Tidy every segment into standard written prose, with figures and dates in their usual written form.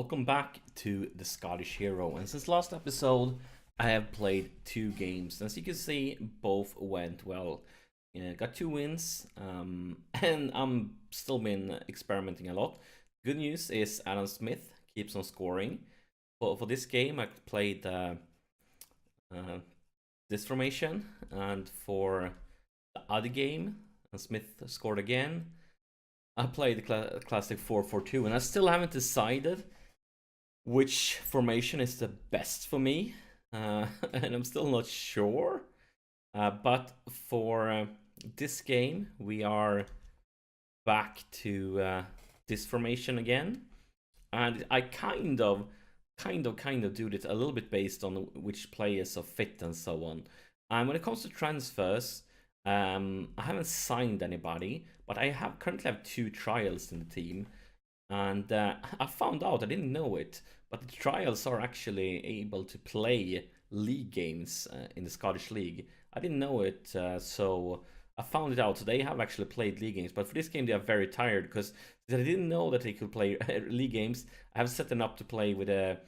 welcome back to the Scottish Hero. And since last episode, I have played 2 games. As you can see, both went well. Got 2 wins, and I'm still been experimenting a lot. Good news is Adam Smith keeps on scoring. For this game, I played this formation, and for the other game, Smith scored again. I played the classic 4-4-2, and I still haven't decided which formation is the best for me, and I'm still not sure. But for this game, we are back to this formation again, and I kind of do it a little bit based on which players are fit and so on. And when it comes to transfers, I haven't signed anybody, but I currently have 2 trials in the team, and I found out, I didn't know it, but the trials are actually able to play league games in the Scottish League. I didn't know it, so I found it out. So they have actually played league games, but for this game they are very tired because I didn't know that they could play league games. I have set them up to play with a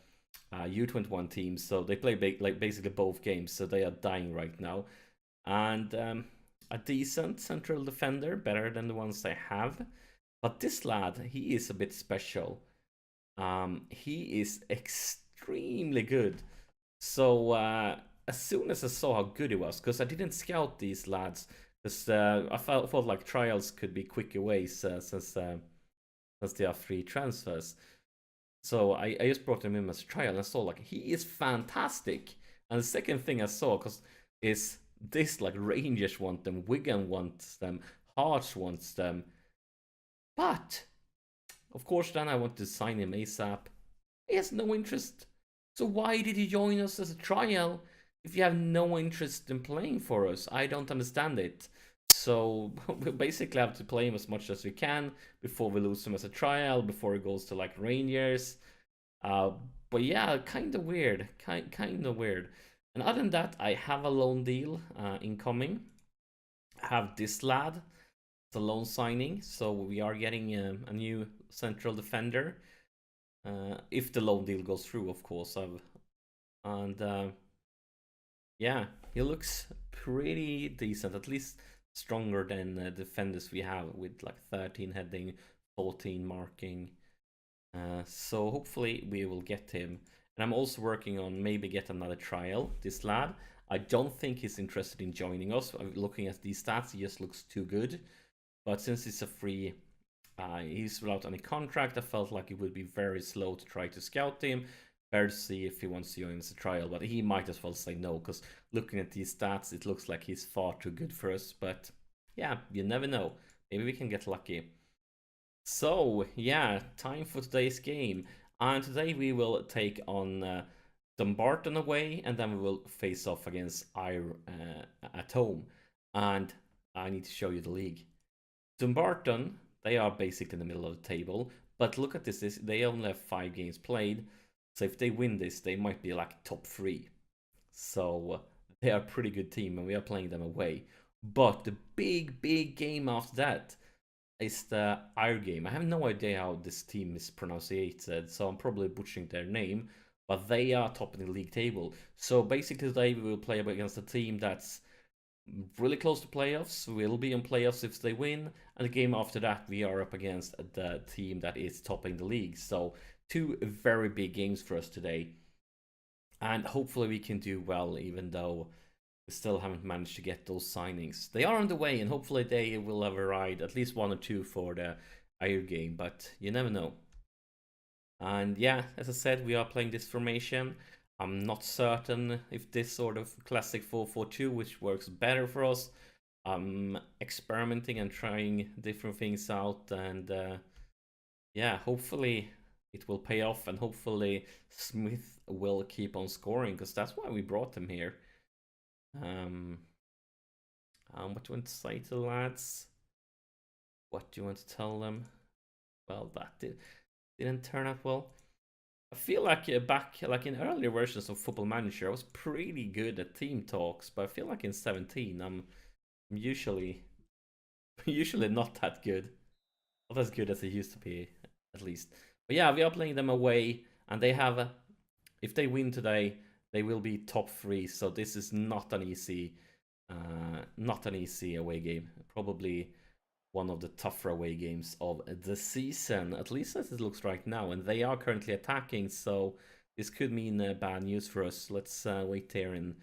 U21 team, so they play basically both games, so they are dying right now. And a decent central defender, better than the ones I have. But this lad, he is a bit special. He is extremely good. So as soon as I saw how good he was, because I didn't scout these lads, because I felt like trials could be quicker ways since there are 3 transfers. So I just brought him in as a trial, and I saw like he is fantastic. And the second thing I saw is this, like, Rangers want them, Wigan wants them, Hearts wants them. But of course then I want to sign him ASAP. He has no interest. So why did he join us as a trial if you have no interest in playing for us? I don't understand it. So we basically have to play him as much as we can before we lose him as a trial, before he goes to like Rangers. But yeah, kind of weird. Kind of weird. And other than that, I have a loan deal incoming. I have this lad. It's a loan signing, so we are getting a new central defender. If the loan deal goes through, of course. Yeah, he looks pretty decent, at least stronger than the defenders we have with like 13 heading, 14 marking. So hopefully we will get him. And I'm also working on maybe get another trial, this lad. I don't think he's interested in joining us. Looking at these stats, he just looks too good. But since it's a free, he's without any contract, I felt like it would be very slow to try to scout him. Better to see if he wants to join as a trial, but he might as well say no, because looking at these stats, it looks like he's far too good for us. But yeah, you never know. Maybe we can get lucky. So yeah, time for today's game. And today we will take on Dumbarton away, and then we will face off against Ayr at home. And I need to show you the league. Dumbarton, they are basically in the middle of the table, but look at this, they only have 5 games played, so if they win this, they might be like top 3. So they are a pretty good team, and we are playing them away. But the big game after that is the Ayr game. I have no idea how this team is pronounced, so I'm probably butchering their name, but they are top in the league table. So basically today we will play against a team that's really close to playoffs. We'll be in playoffs if they win, and the game after that we are up against the team that is topping the league. So 2 very big games for us today, and hopefully we can do well, even though we still haven't managed to get those signings. They are on the way, and hopefully they will have arrived, at least 1 or 2 for the Ayr game, but you never know. And yeah, as I said, we are playing this formation. I'm not certain if this sort of classic 4-4-2, which works better for us. I'm experimenting and trying different things out, and yeah, hopefully it will pay off, and hopefully Smith will keep on scoring, because that's why we brought him here. What do you want to say to the lads? What do you want to tell them? Well, that didn't turn out well. I feel like back like in earlier versions of Football Manager, I was pretty good at team talks, but I feel like in 17, I'm usually not that good. Not as good as I used to be, at least. But yeah, we are playing them away, and they have if they win today, they will be top 3. So this is not an easy away game. Probably one of the tougher away games of the season, at least as it looks right now. And they are currently attacking, so this could mean bad news for us. Let's wait here and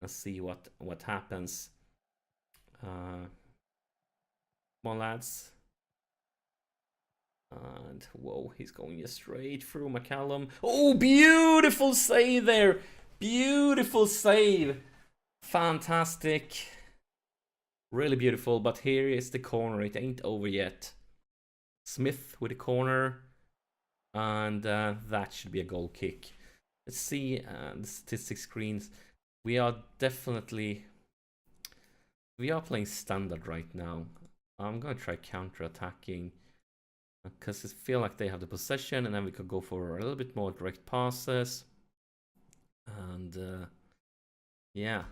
see what happens. Come on, lads. And whoa, he's going straight through McCallum. Oh, beautiful save there. Beautiful save. Fantastic. Really beautiful. But here is the corner. It ain't over yet. Smith with the corner. And that should be a goal kick. Let's see the statistics screens. We are playing standard right now. I'm going to try counter-attacking. Because I feel like they have the possession, and then we could go for a little bit more direct passes. And yeah.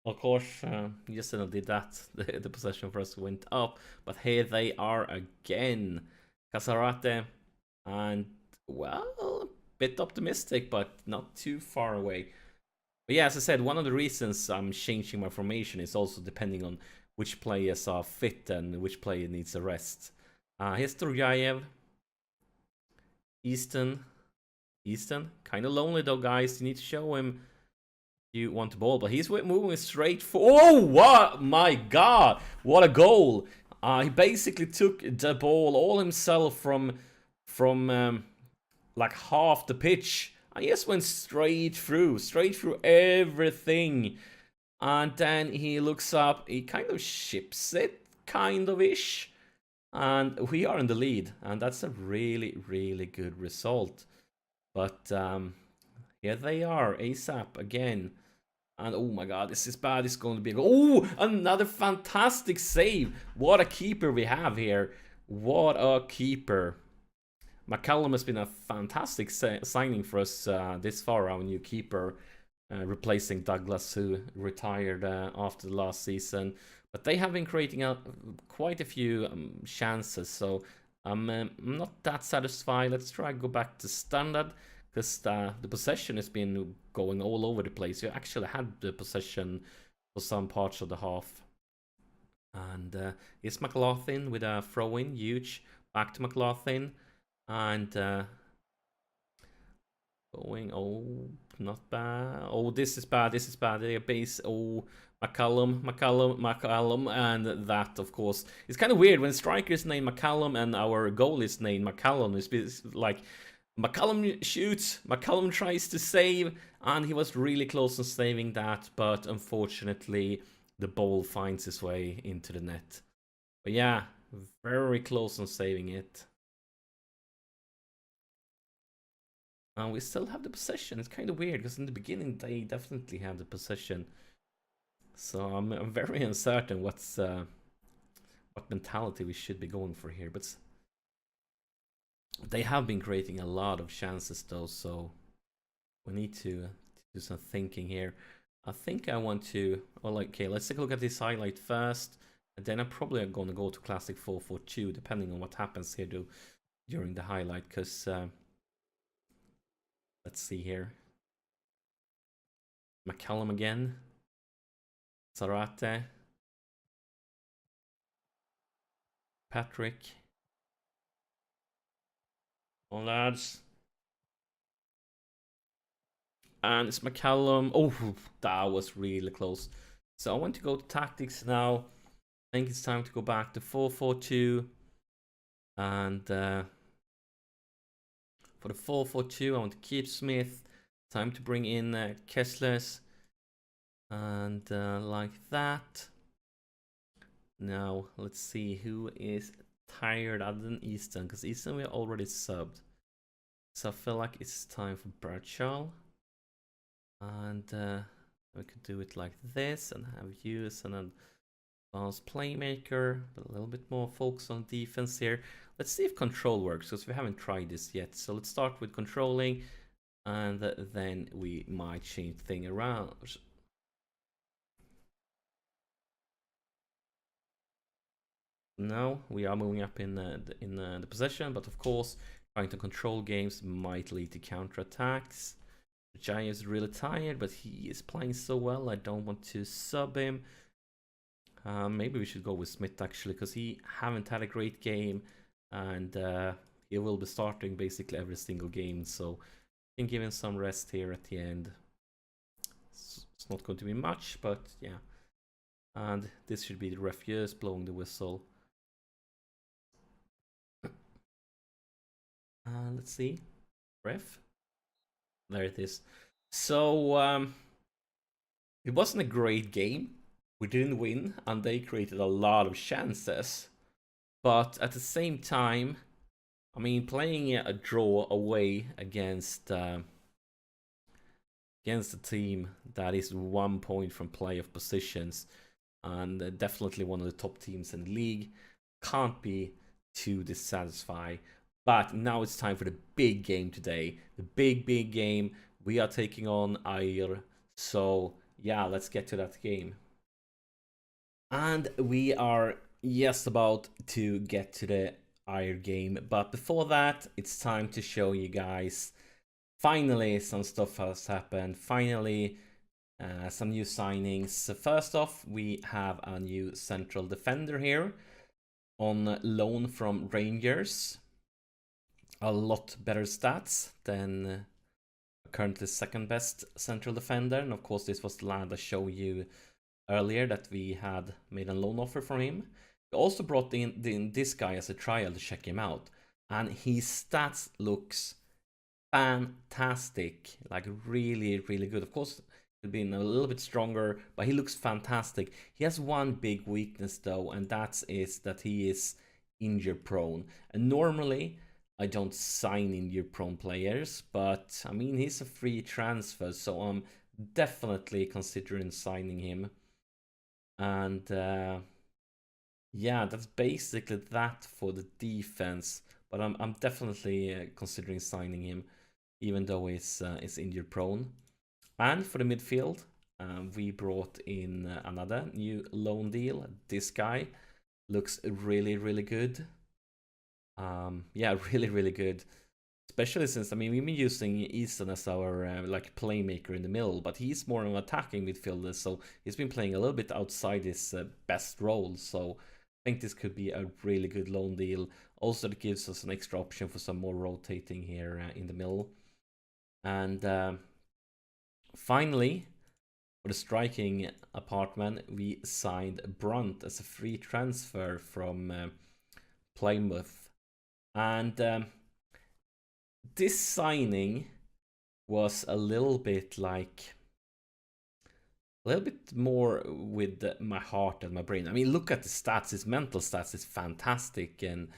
Of course, yesterday did that. The possession for us went up. But here they are again. Casarate. And, well, a bit optimistic, but not too far away. But yeah, as I said, one of the reasons I'm changing my formation is also depending on which players are fit and which player needs a rest. Here's Turgayev. Easton, kind of lonely though, guys. You need to show him you want the ball, but he's moving straight for. Oh, what? My God, what a goal! He basically took the ball all himself from like half the pitch. I just went straight through everything. And then he looks up, he kind of ships it, kind of ish. And we are in the lead, and that's a really, really good result. But here they are, ASAP again. And oh my God, this is bad. It's going to be a goal. Oh, another fantastic save. What a keeper we have here. What a keeper. McCallum has been a fantastic signing for us this far, our new keeper. Replacing Douglas, who retired after the last season. But they have been creating quite a few chances, so I'm not that satisfied. Let's try go back to standard, because the possession has been going all over the place. You actually had the possession for some parts of the half. And here's McLaughlin with a throw-in, huge. Back to McLaughlin. And going, oh, not bad. Oh, this is bad. Their base. Oh, McCallum, and that, of course, it's kind of weird when striker's named McCallum and our goal is named McCallum. It's like McCallum shoots, McCallum tries to save, and he was really close on saving that, but unfortunately, the ball finds its way into the net. But yeah, very close on saving it. And we still have the possession. It's kind of weird, because in the beginning they definitely had the possession. So I'm very uncertain what mentality we should be going for here. But they have been creating a lot of chances though, so we need to do some thinking here. I think I want to. Well, okay, let's take a look at this highlight first, and then I'm probably going to go to classic 4-4-2, depending on what happens here during the highlight. Because let's see here. McCallum again. Zarate. Patrick. On, lads. And it's McCallum. Oh, that was really close. So I want to go to tactics now. I think it's time to go back to 4-4-2. And for the 4-4-2, I want to keep Smith. Time to bring in Kesslers. And like that. Now, let's see who is tired other than Easton. Because Easton we already subbed. So I feel like it's time for Bradshaw. And we could do it like this and have you as an advanced playmaker, but a little bit more focus on defense here. Let's see if control works, because we haven't tried this yet. So let's start with controlling, and then we might change thing around. Now we are moving up in the possession, but of course, trying to control games might lead to counterattacks. Jai is really tired, but he is playing so well. I don't want to sub him. Maybe we should go with Smith actually, because he haven't had a great game, and he will be starting basically every single game. So I can give him some rest here at the end. It's not going to be much, but yeah. And this should be the ref just blowing the whistle. Let's see, ref. There it is. So it wasn't a great game. We didn't win, and they created a lot of chances. But at the same time, I mean, playing a draw away against a team that is 1 point from playoff positions, and definitely one of the top teams in the league, can't be too dissatisfied. But now it's time for the big game today. The big game. We are taking on Ayr. So yeah, let's get to that game. And we are just about to get to the Ayr game. But before that, it's time to show you guys. Finally, some stuff has happened. Finally, some new signings. First off, we have a new central defender here on loan from Rangers. A lot better stats than currently second best central defender. And of course, this was the lad I showed you earlier that we had made a loan offer from him. We also brought in this guy as a trial to check him out. And his stats looks fantastic. Like really, really good. Of course, he'll be a little bit stronger, but he looks fantastic. He has one big weakness though, and that is that he is injury prone. And normally, I don't sign injury prone players, but I mean, he's a free transfer, so I'm definitely considering signing him. And yeah, that's basically that for the defense. But I'm definitely considering signing him, even though he's injury prone. And for the midfield, we brought in another new loan deal. This guy looks really, really good. Yeah, really, really good. Especially since, I mean, we've been using Easton as our like playmaker in the middle, but he's more of an attacking midfielder, so he's been playing a little bit outside his best role. So I think this could be a really good loan deal. Also, it gives us an extra option for some more rotating here in the middle. And finally, for the striking apartment, we signed Brunt as a free transfer from Plymouth. And this signing was a little bit more with my heart and my brain. I mean, look at the stats. His mental stats is fantastic, and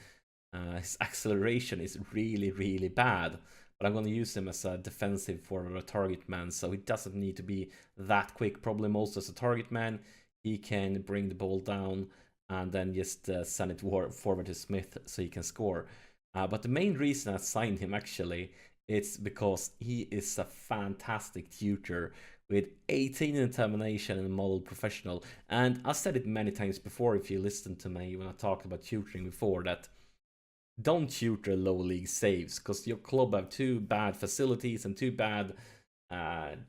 his acceleration is really, really bad. But I'm going to use him as a defensive forward, a target man, so he doesn't need to be that quick. Probably also as a target man, he can bring the ball down and then just send it forward to Smith so he can score. But the main reason I signed him actually is because he is a fantastic tutor with 18 in determination and a model professional. And I've said it many times before, if you listened to me when I talked about tutoring before, that don't tutor low league saves, because your club have too bad facilities and too bad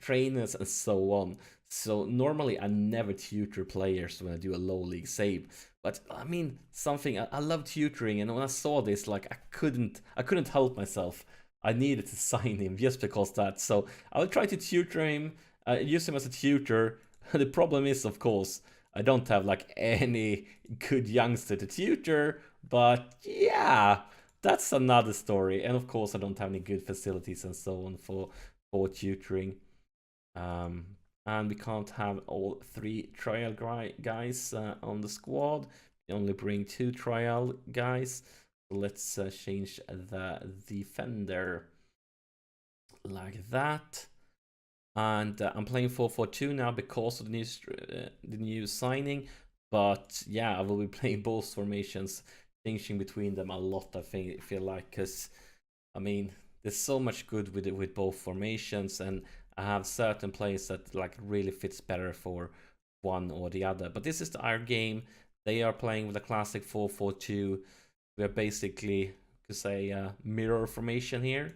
trainers and so on. So normally I never tutor players when I do a low league save. But I mean, I love tutoring, and when I saw this, like I couldn't help myself. I needed to sign him just because that. So I will try to tutor him, use him as a tutor. The problem is, of course, I don't have like any good youngster to tutor. But yeah, that's another story. And of course, I don't have any good facilities and so on for tutoring. And we can't have all 3 trial guys on the squad. We only bring 2 trial guys. Let's change the defender like that. And I'm playing 4-4-2 now because of the new signing. But yeah, I will be playing both formations, changing between them a lot. I feel like, because I mean, there's so much good with both formations, and I have certain players that like really fits better for one or the other. But this is our game. They are playing with a classic 4-4-2. We are basically, to say, mirror formation here,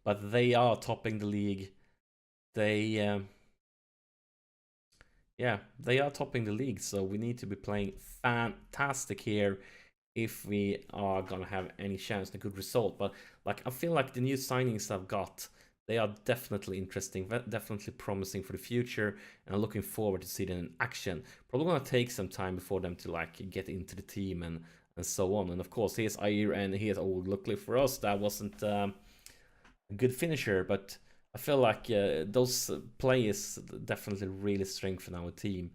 but they are topping the league. They, yeah, they are topping the league, so we need to be playing fantastic here if we are gonna have any chance at a good result. But like, I feel like the new signings I've got, they are definitely interesting, definitely promising for the future, and I'm looking forward to see them in action. Probably gonna take some time before them to like get into the team and so on. And of course, here's Ayer, and here's, oh, luckily for us, that wasn't a good finisher, but I feel like those players definitely really strengthen our team,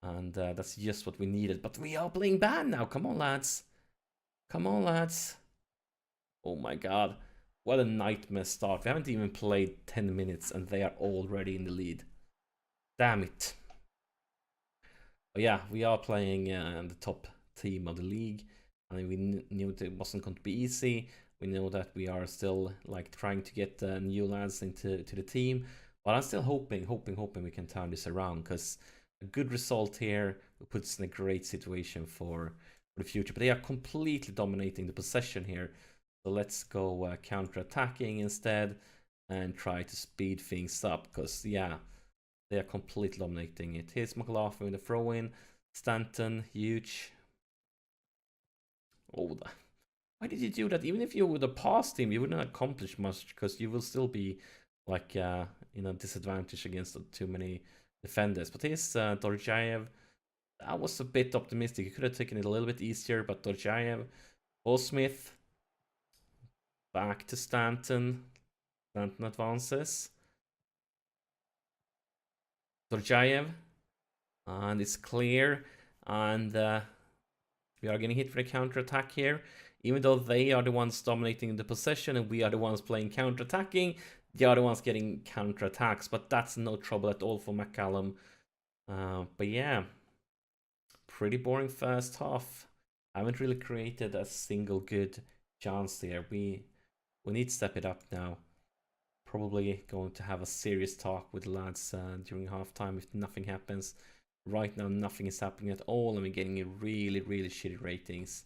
and that's just what we needed. But we are playing bad now. Come on, lads. Come on, lads. Oh my god. What a nightmare start. We haven't even played 10 minutes and they are already in the lead. Damn it. But yeah, we are playing the top team of the league. I mean, we knew it wasn't going to be easy. We know that we are still like trying to get new lads into the team. But I'm still hoping we can turn this around, because a good result here puts us in a great situation for the future. But they are completely dominating the possession here. So let's go counter-attacking instead and try to speed things up, because yeah, they are completely dominating it. Here's McLaughlin with a throw-in. Stanton, huge. Oh, why did you do that? Even if you would have passed him, you wouldn't accomplish much, because you will still be like in a disadvantage against too many defenders. But here's Dorjayev. That was a bit optimistic. You could have taken it a little bit easier, but Dorjayev. Smith. Back to Stanton. Stanton advances. Dorjayev. And it's clear. And we are getting hit for the counter-attack here. Even though they are the ones dominating the possession and we are the ones playing counter-attacking, the other ones getting counter-attacks. But that's no trouble at all for McCallum. But yeah, pretty boring first half. I haven't really created a single good chance there. We need to step it up now. Probably going to have a serious talk with the lads during halftime if nothing happens. Right now, nothing is happening at all, and we're getting really, really shitty ratings.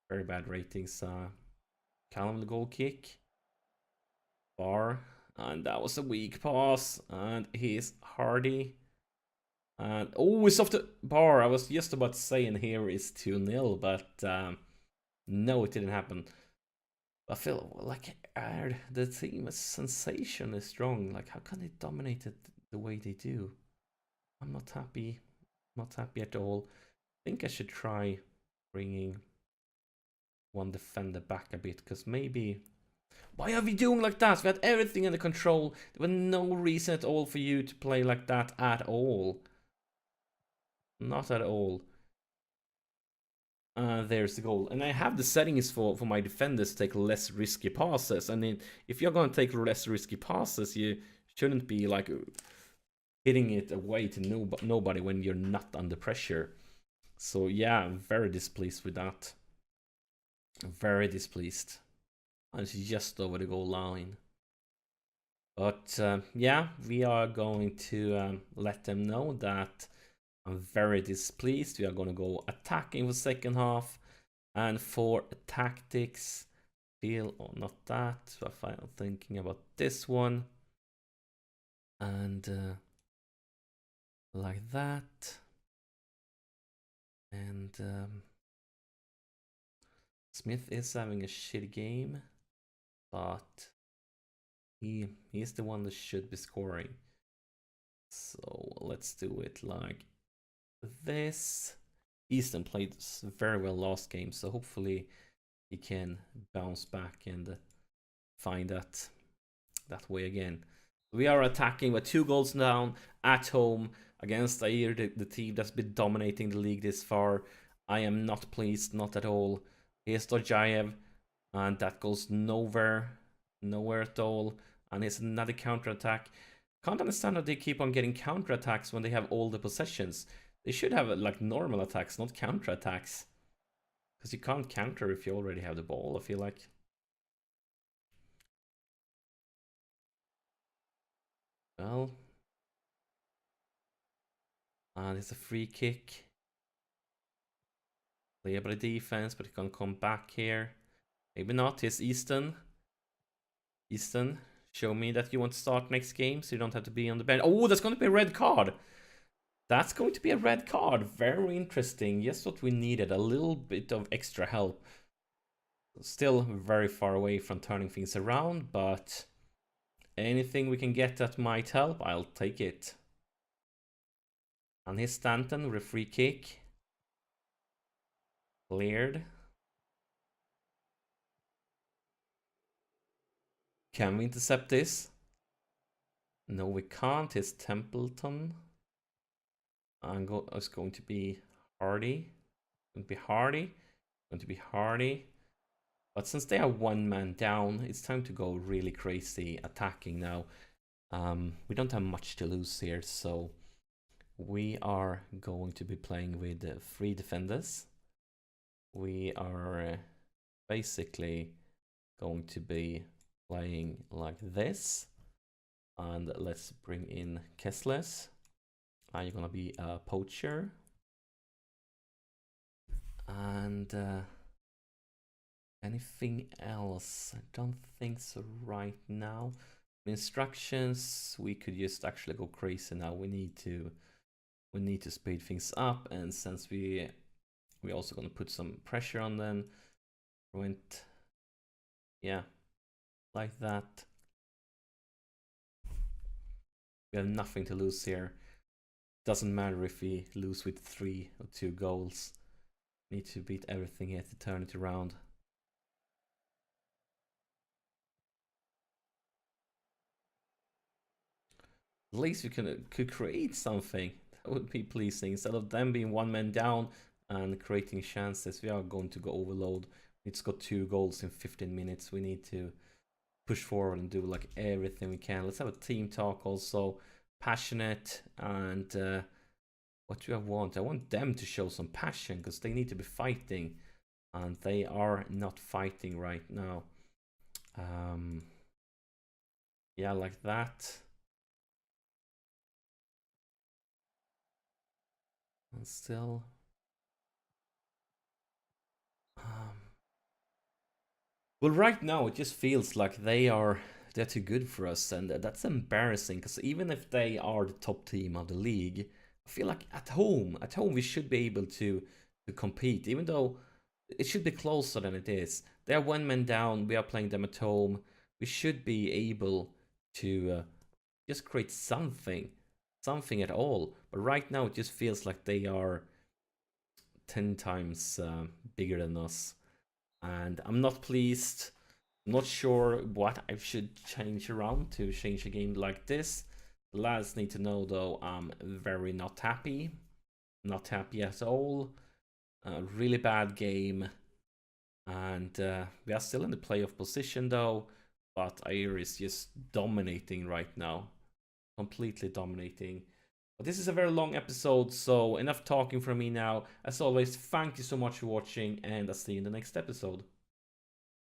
Very bad ratings. Callum the goal kick. Bar. And that was a weak pass. And he's Hardy. And oh, it's off the bar. I was just about saying here is 2-0, but no, it didn't happen. I feel like the team is sensationally strong. Like, how can they dominate it the way they do? I'm not happy. Not happy at all. I think I should try bringing one defender back a bit, because maybe... Why are we doing like that? We had everything under control. There was no reason at all for you to play like that at all. Not at all. There's the goal. And I have the settings for my defenders to take less risky passes. I mean, if you're going to take less risky passes, you shouldn't be like hitting it away to nobody when you're not under pressure. So yeah, I'm very displeased with that. Very displeased. And it's just over the goal line. But yeah, we are going to let them know that I'm very displeased. We are going to go attacking for second half. And for tactics, feel or not that. So I'm thinking about this one. And like that. And Smith is having a shitty game, but he's the one that should be scoring. So let's do it like this. Easton played very well last game, so hopefully he can bounce back and find that way again. We are attacking with 2 goals down at home against Ayer, the team that's been dominating the league this far. I am not pleased, not at all. Here's Dorjayev, and that goes nowhere at all. And here's another counter-attack. Can't understand how they keep on getting counter-attacks when they have all the possessions. They should have like normal attacks, not counter-attacks. Because you can't counter if you already have the ball, I feel like. Well. And it's a free kick. Play by the defense, but he can come back here. Maybe not. Here's Easton. Easton, show me that you want to start next game so you don't have to be on the bench. Oh, that's going to be a red card. That's going to be a red card. Very interesting. Just what we needed. A little bit of extra help. Still very far away from turning things around, but anything we can get that might help, I'll take it. And here's Stanton with a free kick. Cleared. Can we intercept this? No, we can't. Here's Templeton. It's going to be Hardy. Going to be Hardy. Going to be Hardy. But since they are one man down, it's time to go really crazy attacking now. We don't have much to lose here, so we are going to be playing with 3 defenders. We are basically going to be playing like this. And let's bring in Kesslers. You're gonna be a poacher. And anything else? I don't think so right now. Instructions, we could just actually go crazy now. We need to speed things up, and since we're also gonna put some pressure on them. Yeah, like that. We have nothing to lose here. Doesn't matter if we lose with 3 or 2 goals. Need to beat everything here to turn it around. At least we could create something. That would be pleasing. Instead of them being one man down and creating chances, we are going to go overload. It's got 2 goals in 15 minutes. We need to push forward and do like everything we can. Let's have a team talk also. Passionate, and what do I want? I want them to show some passion because they need to be fighting, and they are not fighting right now. Yeah, like that. And still well, right now it just feels like they're too good for us, and that's embarrassing because even if they are the top team of the league, I feel like at home we should be able to compete, even though it should be closer than it is. They are one man down, we are playing them at home. We should be able to just create something at all. But right now it just feels like they are 10 times bigger than us. And I'm not pleased. I'm not sure what I should change around to change a game like this. The lads need to know though, I'm very not happy. Not happy at all. Really bad game. And we are still in the playoff position though. But Ayer is just dominating right now. Completely dominating. But this is a very long episode, so enough talking from me now. As always, thank you so much for watching, and I'll see you in the next episode.